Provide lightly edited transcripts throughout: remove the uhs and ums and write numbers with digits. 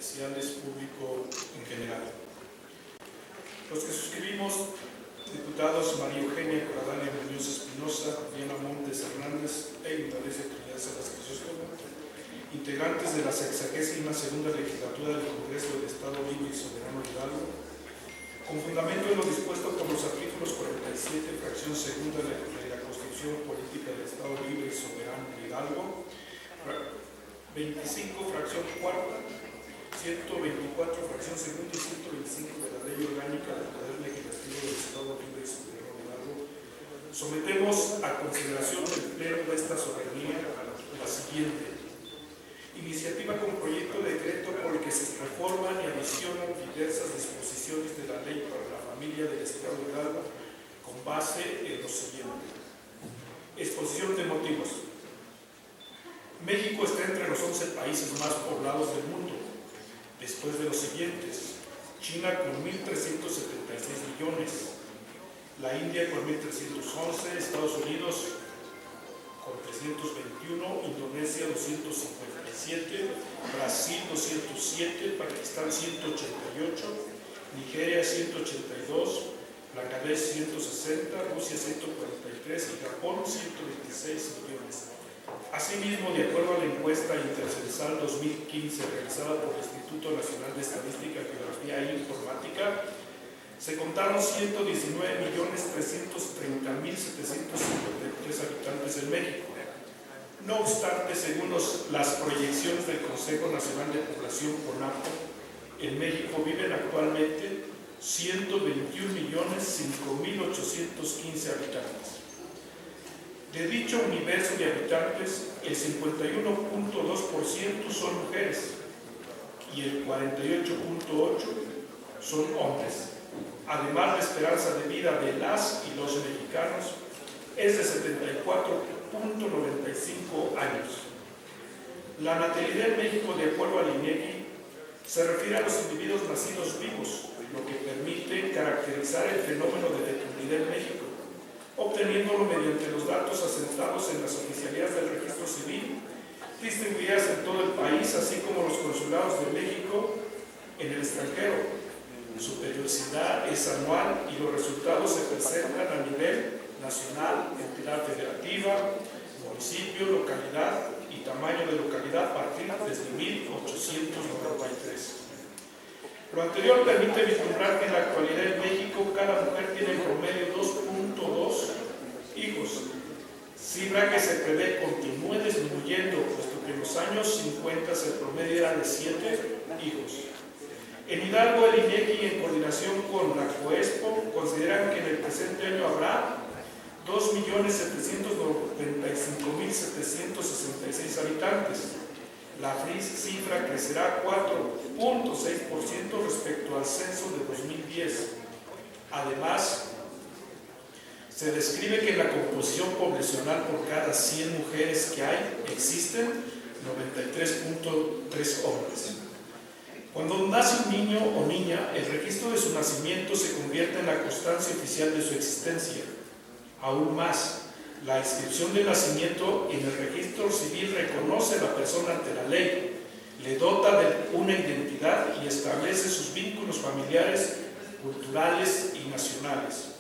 especiales, público en general. Los que suscribimos, diputados María Eugenia Coradalia Muñoz Espinosa, Diana Montes Hernández e Indalecia Trinidad Salas Crisóstomo, integrantes de la 62ª legislatura del Congreso del Estado Libre y Soberano de Hidalgo, con fundamento en lo dispuesto por los artículos 47, fracción segunda de la Constitución Política del Estado Libre y Soberano de Hidalgo, 25, fracción cuarta, 124, fracción segunda y 125 de la Ley Orgánica del Poder Legislativo del Estado Libre y Soberano de Hidalgo, sometemos a consideración del Pleno de esta soberanía la siguiente: iniciativa con proyecto de decreto por el que se reforman y adicionan diversas disposiciones de la Ley para la Familia del Estado de Hidalgo con base en lo siguiente. Exposición de motivos. México está entre los 11 países más poblados del mundo, después de los siguientes: China con 1.376 millones, la India con 1.311, Estados Unidos con 321, Indonesia 257, Brasil 207, Pakistán 188, Nigeria 182, Bangladesh 160, Rusia 143 y Japón 126 millones. Asimismo, de acuerdo a la encuesta intercensal 2015 realizada por el Instituto Nacional de Estadística, Geografía e Informática, se contaron 119.330.753 habitantes en México. No obstante, según las proyecciones del Consejo Nacional de Población CONAPO, en México viven actualmente 121.005.815 habitantes. De dicho universo de habitantes, el 51.2% son mujeres y el 48.8% son hombres. Además, la esperanza de vida de las y los mexicanos es de 74.95 años. La natalidad en México, de acuerdo al INEGI, se refiere a los individuos nacidos vivos, lo que permite caracterizar el fenómeno de fecundidad en México, obteniéndolo mediante los datos asentados en las oficialías del registro civil, distribuidas en todo el país, así como los consulados de México en el extranjero. Su periodicidad es anual y los resultados se presentan a nivel nacional, entidad federativa, municipio, localidad y tamaño de localidad a partir desde 1893. Lo anterior permite vislumbrar que en la actualidad en México cada mujer tiene en promedio 2.2 hijos, cifra que se prevé continúe disminuyendo, puesto que en los años 50 el promedio era de 7 hijos. En Hidalgo, el INEGI, en coordinación con la COESPO, consideran que en el presente año habrá 2.795.766 habitantes. La cifra crecerá 4.6% respecto al censo de 2010. Además, se describe que en la composición poblacional por cada 100 mujeres que hay, existen 93.3 hombres. Cuando nace un niño o niña, el registro de su nacimiento se convierte en la constancia oficial de su existencia. Aún más, la inscripción de nacimiento en el registro civil reconoce a la persona ante la ley, le dota de una identidad y establece sus vínculos familiares, culturales y nacionales.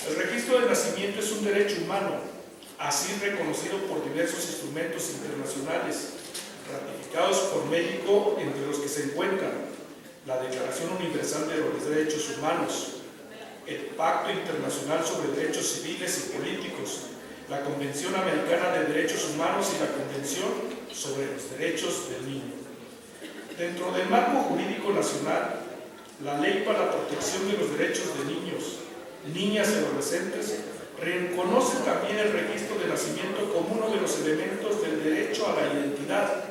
El registro de nacimiento es un derecho humano, así reconocido por diversos instrumentos internacionales, ratificados por México, entre los que se encuentran la Declaración Universal de los Derechos Humanos, el Pacto Internacional sobre Derechos Civiles y Políticos, la Convención Americana de Derechos Humanos y la Convención sobre los Derechos del Niño. Dentro del marco jurídico nacional, la Ley para la Protección de los Derechos de Niños, Niñas y Adolescentes reconoce también el registro de nacimiento como uno de los elementos del derecho a la identidad.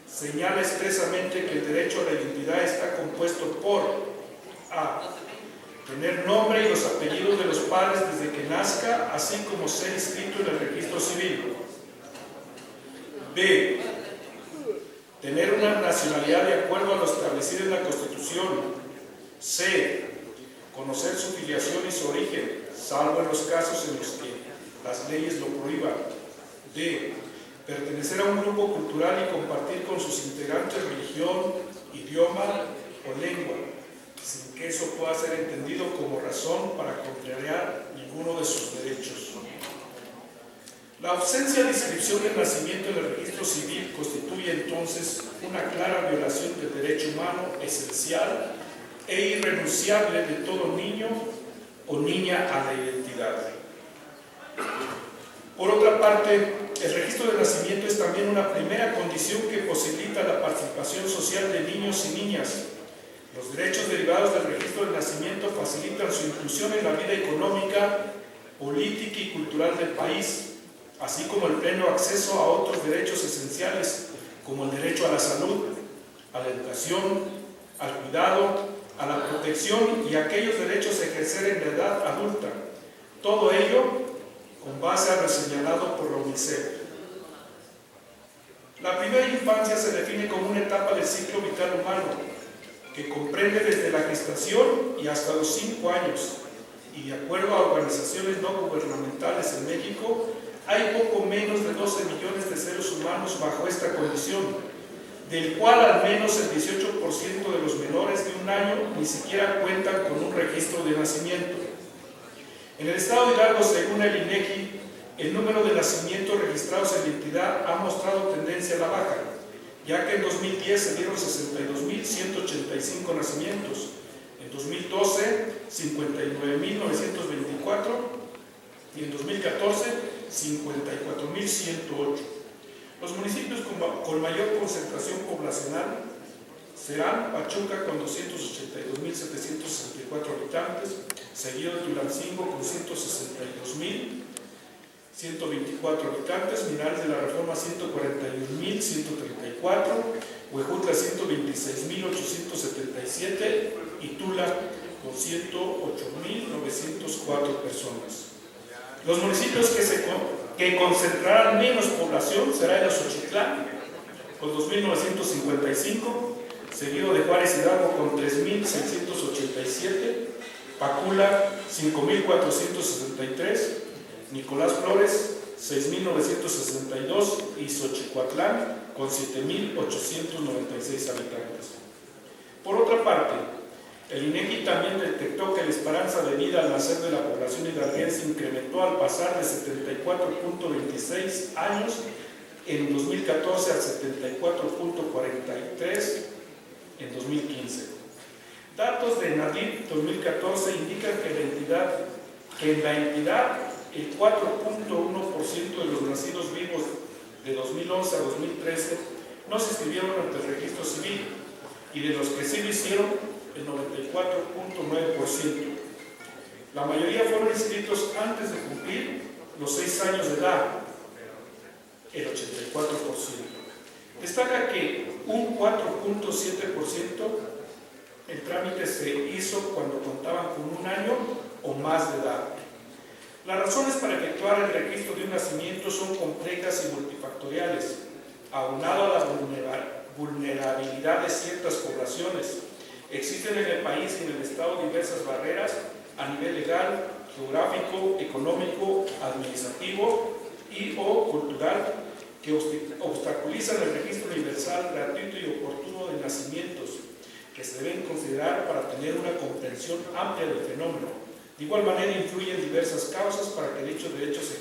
Señala expresamente que el derecho a la identidad está compuesto por a. Tener nombre y los apellidos de los padres desde que nazca, así como ser inscrito en el registro civil. B. Tener una nacionalidad de acuerdo a lo establecido en la Constitución. C. Conocer su filiación y su origen, salvo en los casos en los que las leyes lo prohíban. D. pertenecer a un grupo cultural y compartir con sus integrantes religión, idioma o lengua, sin que eso pueda ser entendido como razón para contrariar ninguno de sus derechos. La ausencia de inscripción del nacimiento en el registro civil constituye entonces una clara violación del derecho humano esencial e irrenunciable de todo niño o niña a la identidad. Por otra parte, el registro de nacimiento es también una primera condición que posibilita la participación social de niños y niñas. Los derechos derivados del registro de nacimiento facilitan su inclusión en la vida económica, política y cultural del país, así como el pleno acceso a otros derechos esenciales, como el derecho a la salud, a la educación, al cuidado, a la protección y aquellos derechos a ejercer en la edad adulta. Todo ello con base a lo señalado por la UNICEF. La primera infancia se define como una etapa del ciclo vital humano, que comprende desde la gestación y hasta los 5 años, y de acuerdo a organizaciones no gubernamentales en México, hay poco menos de 12 millones de seres humanos bajo esta condición, del cual al menos el 18% de los menores de 1 año ni siquiera cuentan con un registro de nacimiento. En el estado de Hidalgo, según el INEGI, el número de nacimientos registrados en la entidad ha mostrado tendencia a la baja, ya que en 2010 se dieron 62.185 nacimientos, en 2012 59.924 y en 2014 54.108. Los municipios con mayor concentración poblacional serán Pachuca con 282.764 habitantes, seguido de Tulancingo con 162.124 habitantes, Minas de la Reforma 141.134, Huejutla 126.877 y Tula con 108.904 personas. Los municipios que concentrarán menos población será el Xochitlán con 2.955, seguido de Juárez Hidalgo con 3.687, Pacula 5.463, Nicolás Flores 6.962 y Xochicuatlán con 7.896 habitantes. Por otra parte, el INEGI también detectó que la esperanza de vida al nacer de la población hidalguense incrementó al pasar de 74.26 años en 2014 a 74.43 en 2015. Datos de NADIF 2014 indican que en la entidad el 4.1% de los nacidos vivos de 2011 a 2013 no se inscribieron ante el registro civil, y de los que sí lo hicieron, el 94.9%. La mayoría fueron inscritos antes de cumplir los 6 años de edad, el 84%. Destaca que un 4.7% el trámite se hizo cuando contaban con 1 año o más de edad. Las razones para efectuar el registro de un nacimiento son complejas y multifactoriales, aunado a la vulnerabilidad de ciertas poblaciones. Existen en el país y en el Estado diversas barreras a nivel legal, geográfico, económico, administrativo y o cultural que obstaculizan el registro universal, gratuito y oportuno de nacimientos, que se deben considerar para tener una comprensión amplia del fenómeno. De igual manera, influyen diversas causas para que dicho derecho se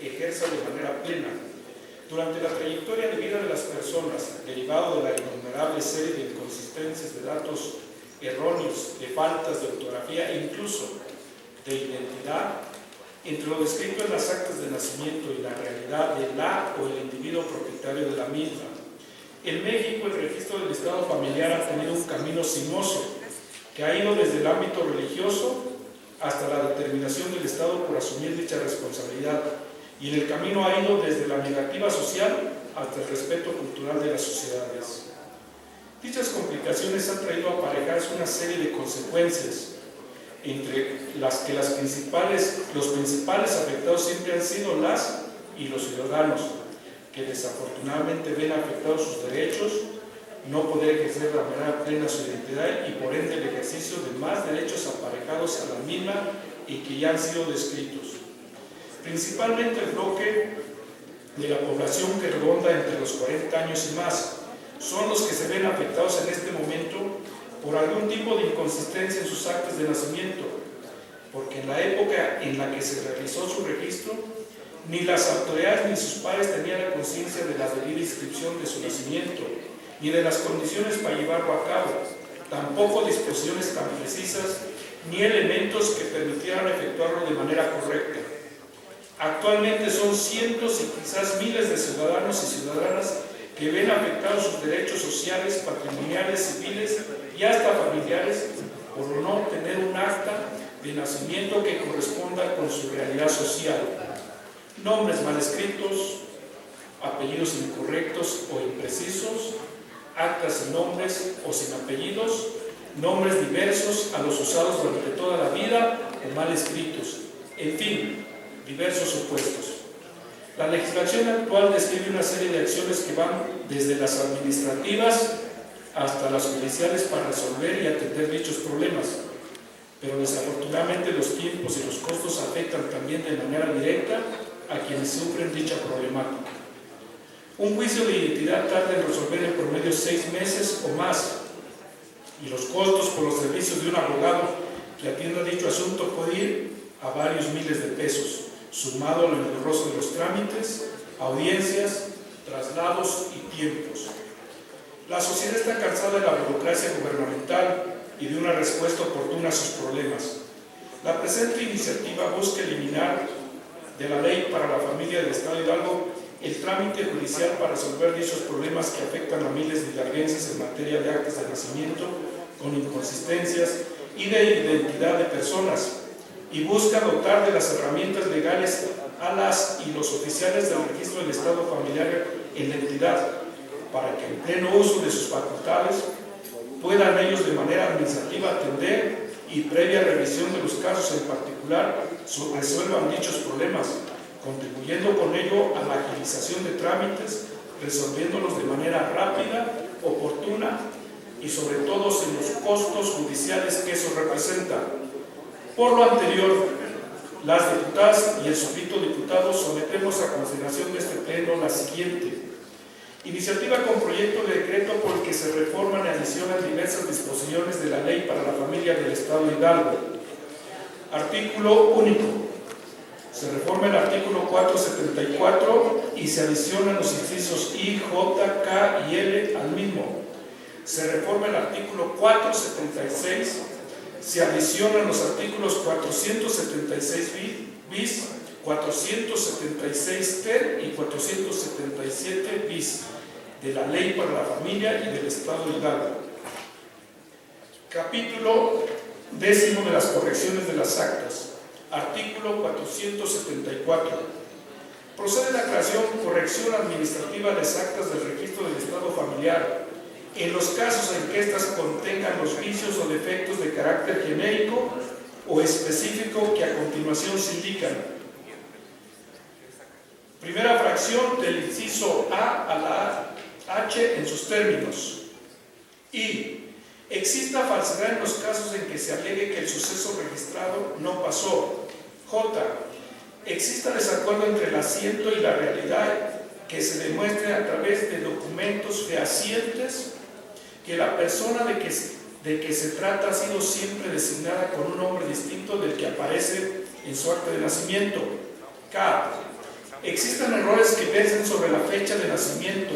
ejerza de manera plena. Durante la trayectoria de vida de las personas, derivado de la innumerable serie de inconsistencias de datos erróneos, de faltas de ortografía e incluso de identidad, entre lo descrito en las actas de nacimiento y la realidad de la o el individuo propietario de la misma. En México, el registro del estado familiar ha tenido un camino sinuoso que ha ido desde el ámbito religioso hasta la determinación del Estado por asumir dicha responsabilidad, y en el camino ha ido desde la negativa social hasta el respeto cultural de las sociedades. Dichas complicaciones han traído aparejadas una serie de consecuencias, entre las que los principales afectados siempre han sido las y los ciudadanos, que desafortunadamente ven afectados sus derechos, no poder ejercer de manera plena su identidad y por ende el ejercicio de más derechos aparejados a la misma y que ya han sido descritos. Principalmente el bloque de la población que ronda entre los 40 años y más son los que se ven afectados en este momento por algún tipo de inconsistencia en sus actas de nacimiento, porque en la época en la que se realizó su registro, ni las autoridades ni sus padres tenían la conciencia de la debida inscripción de su nacimiento, ni de las condiciones para llevarlo a cabo, tampoco disposiciones tan precisas, ni elementos que permitieran efectuarlo de manera correcta. Actualmente son cientos y quizás miles de ciudadanos y ciudadanas que ven afectados sus derechos sociales, patrimoniales, civiles y hasta familiares por no tener un acta de nacimiento que corresponda con su realidad social. Nombres mal escritos, apellidos incorrectos o imprecisos, actas sin nombres o sin apellidos, nombres diversos a los usados durante toda la vida o mal escritos, en fin, diversos supuestos. La legislación actual describe una serie de acciones que van desde las administrativas hasta las judiciales para resolver y atender dichos problemas, pero desafortunadamente los tiempos y los costos afectan también de manera directa a quienes sufren dicha problemática. Un juicio de identidad tarda en resolver en promedio 6 meses o más, y los costos por los servicios de un abogado que atienda dicho asunto puede ir a varios miles de pesos, sumado a lo engorroso de los trámites, audiencias, traslados y tiempos. La sociedad está cansada de la burocracia gubernamental y de una respuesta oportuna a sus problemas. La presente iniciativa busca eliminar de la Ley para la Familia del Estado de Hidalgo el trámite judicial para resolver dichos problemas que afectan a miles de hidalguenses en materia de actas de nacimiento con inconsistencias y de identidad de personas, y busca dotar de las herramientas legales a las y los oficiales del registro del estado familiar en la entidad, para que en pleno uso de sus facultades puedan ellos de manera administrativa atender y previa revisión de los casos en particular resuelvan dichos problemas, contribuyendo con ello a la agilización de trámites, resolviéndolos de manera rápida, oportuna y sobre todo sin los costos judiciales que eso representa. Por lo anterior, las diputadas y el suscrito diputado sometemos a consideración de este pleno la siguiente: iniciativa con proyecto de decreto por el que se reforman y adicionan diversas disposiciones de la Ley para la Familia del Estado de Hidalgo. Artículo único. Se reforma el artículo 474 y se adicionan los incisos I, J, K y L al mismo. Se reforma el artículo 476, se adicionan los artículos 476 bis, 476 ter y 477 bis de la Ley para la Familia y del Estado de Hidalgo. Capítulo 10 de las correcciones de las actas. Artículo 474. Procede la creación y corrección administrativa de las actas del registro del estado familiar en los casos en que éstas contengan los vicios o defectos de carácter genérico o específico que a continuación se indican. Primera fracción del inciso A a la H en sus términos. I. Exista falsedad en los casos en que se alegue que el suceso registrado no pasó. J. Exista desacuerdo entre el asiento y la realidad que se demuestre a través de documentos fehacientes que la persona de que se trata ha sido siempre designada con un nombre distinto del que aparece en su acta de nacimiento. K. Existan errores que versen sobre la fecha de nacimiento,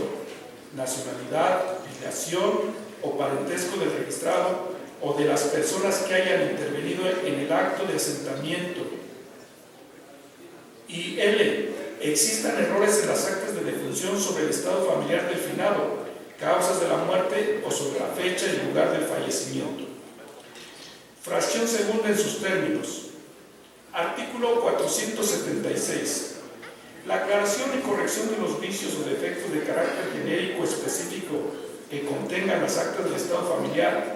nacionalidad, filiación o parentesco del registrado o de las personas que hayan intervenido en el acto de asentamiento. Y L. Existan errores en las actas de defunción sobre el estado familiar del finado, causas de la muerte o sobre la fecha y lugar del fallecimiento. Fracción segunda en sus términos. Artículo 476. La aclaración y corrección de los vicios o defectos de carácter genérico específico que contengan las actas del estado familiar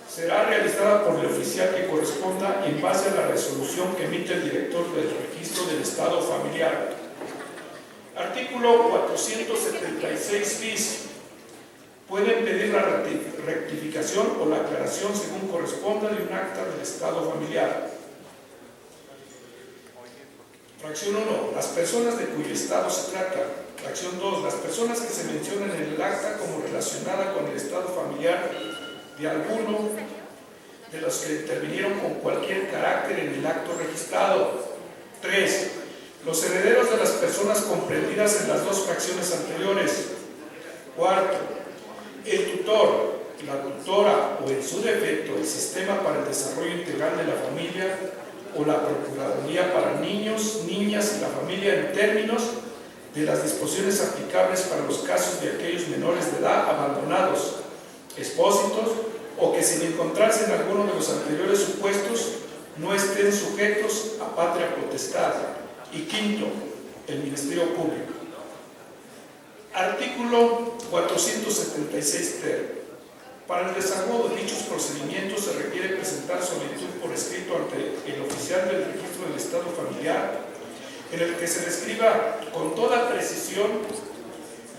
será realizada por el oficial que corresponda en base a la resolución que emite el director del registro del estado familiar. Artículo 476 bis. Pueden pedir la rectificación o la aclaración según corresponda de un acta del estado familiar. Fracción 1. Las personas de cuyo estado se trata. Fracción 2. Las personas que se mencionan en el acta como relacionada con el estado familiar de alguno de los que intervinieron con cualquier carácter en el acto registrado. 3. Los herederos de las personas comprendidas en las dos fracciones anteriores. 4. El tutor, la tutora o en su defecto el sistema para el desarrollo integral de la familia o la Procuraduría para niños, niñas y la familia en términos de las disposiciones aplicables para los casos de aquellos menores de edad abandonados, expósitos o que sin encontrarse en alguno de los anteriores supuestos no estén sujetos a patria potestad. Y 5. El Ministerio Público. Artículo 476 ter. Para el desarrollo de dichos procedimientos se requiere presentar solicitud por escrito ante el oficial del registro del estado familiar, en el que se describa con toda precisión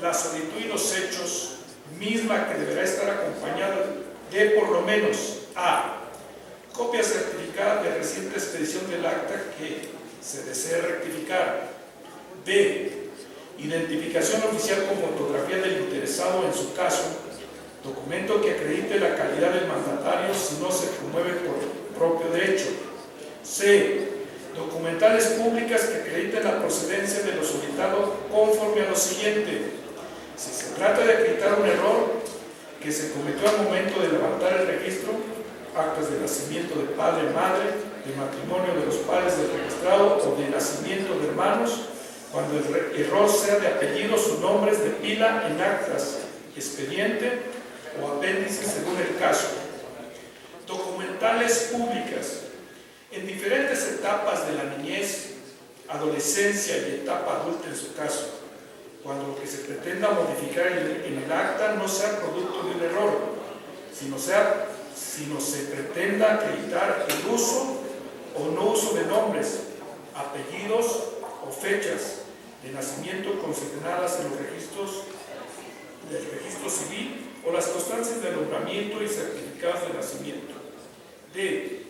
la solicitud y los hechos, misma que deberá estar acompañada de por lo menos a copia certificada de reciente expedición del acta que se desee rectificar, b. identificación oficial con fotografía del interesado en su caso, documento que acredite la calidad del mandatario si no se promueve por propio derecho, c. documentales públicas que acrediten la procedencia de lo solicitado conforme a lo siguiente: si se trata de acreditar un error que se cometió al momento de levantar el registro, actas de nacimiento de padre, madre, de matrimonio de los padres del registrado o de nacimiento de hermanos, cuando el error sea de apellidos o nombres de pila en actas, expediente o apéndice según el caso. Documentales públicas en diferentes etapas de la niñez, adolescencia y etapa adulta en su caso, cuando lo que se pretenda modificar en el acta no sea producto de un error, sino se pretenda acreditar el uso o no uso de nombres, apellidos o fechas de nacimiento consignadas en los registros del registro civil o las constancias de nombramiento y certificados de nacimiento. D.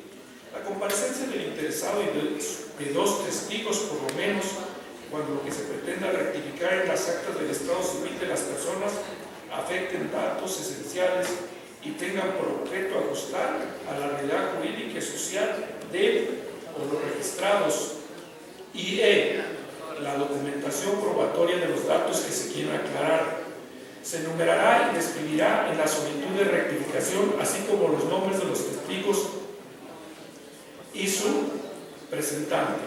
La comparecencia del interesado y de dos testigos por lo menos cuando lo que se pretenda rectificar en las actas del estado civil de las personas afecten datos esenciales y tengan por objeto ajustar a la realidad jurídica y social de o los registrados. Y E. La documentación probatoria de los datos que se quieran aclarar. Se enumerará y describirá en la solicitud de rectificación, así como los nombres de los testigos y su presentante.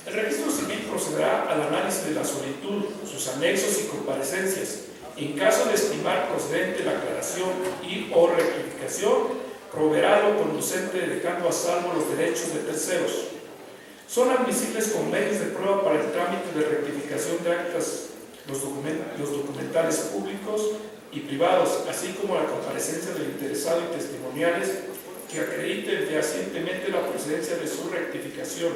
El registro civil procederá al análisis de la solicitud, sus anexos y comparecencias. En caso de estimar procedente la aclaración y o rectificación, proveerá lo conducente dejando a salvo los derechos de terceros. Son admisibles con medios de prueba para el trámite de rectificación de actas los documentales públicos y privados, así como la comparecencia del interesado y testimoniales que acrediten fehacientemente la procedencia de su rectificación.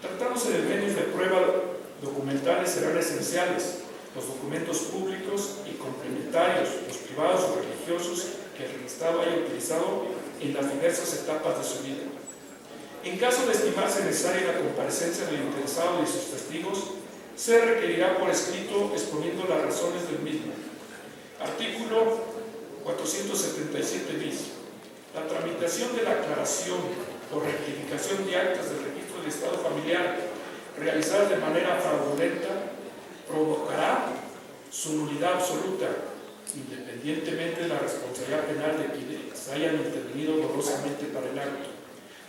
Tratándose de medios de prueba documentales serán esenciales los documentos públicos y complementarios, los privados o religiosos que el registrado haya utilizado en las diversas etapas de su vida. En caso de estimarse necesaria la comparecencia del interesado y sus testigos, se requerirá por escrito exponiendo las razones del mismo. Artículo 477 bis. La tramitación de la aclaración o rectificación de actas del registro de estado familiar realizadas de manera fraudulenta provocará su nulidad absoluta, independientemente de la responsabilidad penal de quienes hayan intervenido dolosamente para el acto.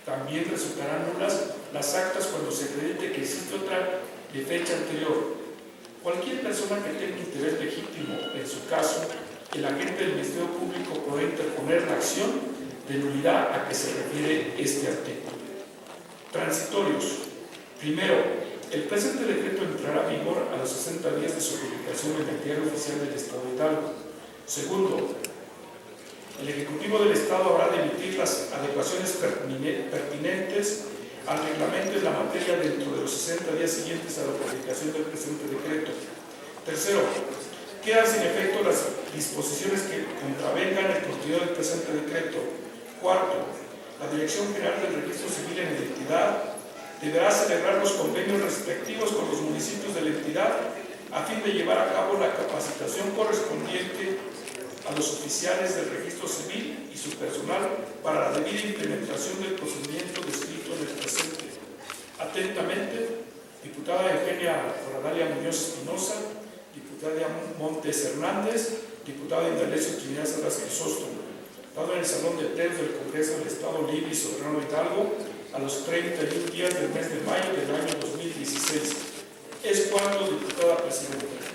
También resultarán nulas las actas cuando se acredite que existe otra de fecha anterior. Cualquier persona que tenga interés legítimo en su caso, el agente del Ministerio Público podrá interponer la acción de nulidad a que se refiere este artículo. Transitorios. Primero, el presente decreto entrará en vigor a los 60 días de su publicación en el Diario Oficial del Estado de Hidalgo. Segundo, el Ejecutivo del Estado habrá de emitir las adecuaciones pertinentes al reglamento en la materia dentro de los 60 días siguientes a la publicación del presente decreto. Tercero, quedan sin efecto las disposiciones que contravengan el contenido del presente decreto. Cuarto, la Dirección General del Registro Civil en Identidad deberá celebrar los convenios respectivos con los municipios de la entidad a fin de llevar a cabo la capacitación correspondiente a los oficiales del registro civil y su personal para la debida implementación del procedimiento descrito en el presente. Atentamente, diputada Eugenia Coradalia Muñoz Espinosa, diputada Montes Hernández, diputada Indalecio Trinidad Salas Crisóstomo, dado en el Salón de Plenos del Congreso del Estado Libre y Soberano de Hidalgo a los 31 días del mes de mayo del año 2016. Es cuanto, diputada presidenta.